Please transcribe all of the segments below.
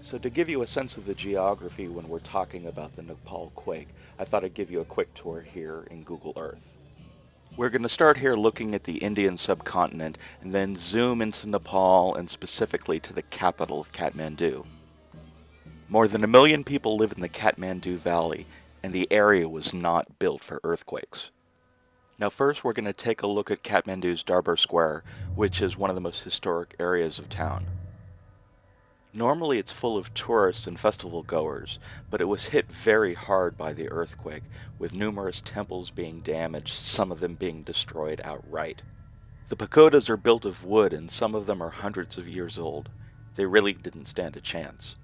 So to give you a sense of the geography when we're talking about the Nepal quake, I thought I'd give you a quick tour here in Google Earth. We're going to start here looking at the Indian subcontinent and then zoom into Nepal and specifically to the capital of Kathmandu. More than 1 million people live in the Kathmandu Valley, and the area was not built for earthquakes. Now first we're going to take a look at Kathmandu's Darbar Square, which is one of the most historic areas of town. Normally it's full of tourists and festival goers, but it was hit very hard by the earthquake, with numerous temples being damaged, some of them being destroyed outright. The pagodas are built of wood and some of them are hundreds of years old. They really didn't stand a chance.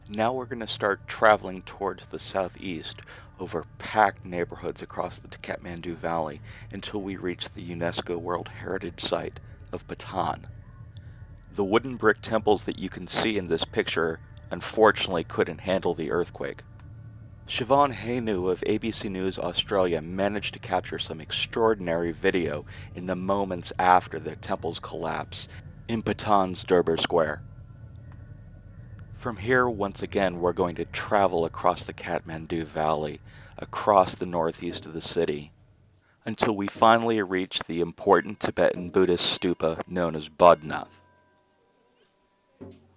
Now we're going to start traveling towards the southeast over packed neighborhoods across the Kathmandu Valley until we reach the UNESCO World Heritage Site of Patan. The wooden brick temples that you can see in this picture unfortunately couldn't handle the earthquake. Siobhan Hainu of ABC News Australia managed to capture some extraordinary video in the moments after the temples collapse in Patan's Darbar Square. From here, once again, we're going to travel across the Kathmandu Valley, across the northeast of the city, until we finally reach the important Tibetan Buddhist stupa known as Bodhnath.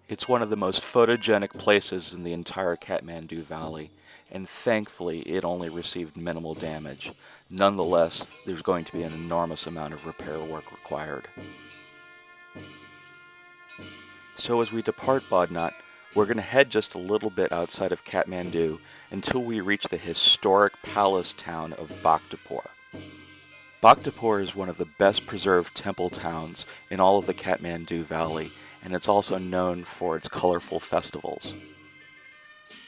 It's one of the most photogenic places in the entire Kathmandu Valley, and thankfully it only received minimal damage. Nonetheless, there's going to be an enormous amount of repair work required. So as we depart Bodhnath, we're going to head just a little bit outside of Kathmandu until we reach the historic palace town of Bhaktapur. Bhaktapur is one of the best preserved temple towns in all of the Kathmandu Valley, and it's also known for its colorful festivals.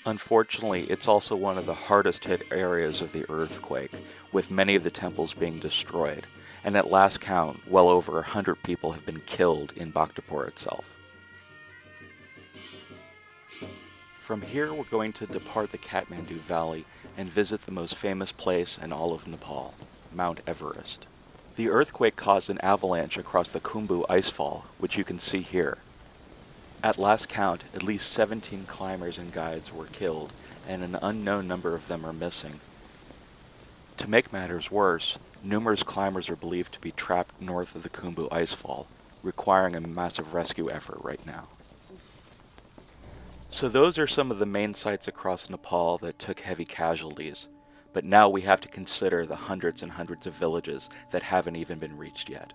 Unfortunately, it's also one of the hardest hit areas of the earthquake, with many of the temples being destroyed, and at last count, well over 100 people have been killed in Bhaktapur itself. From here, we're going to depart the Kathmandu Valley and visit the most famous place in all of Nepal, Mount Everest. The earthquake caused an avalanche across the Khumbu icefall, which you can see here. At last count, at least 17 climbers and guides were killed, and an unknown number of them are missing. To make matters worse, numerous climbers are believed to be trapped north of the Khumbu icefall, requiring a massive rescue effort right now. So those are some of the main sites across Nepal that took heavy casualties, but now we have to consider the hundreds and hundreds of villages that haven't even been reached yet.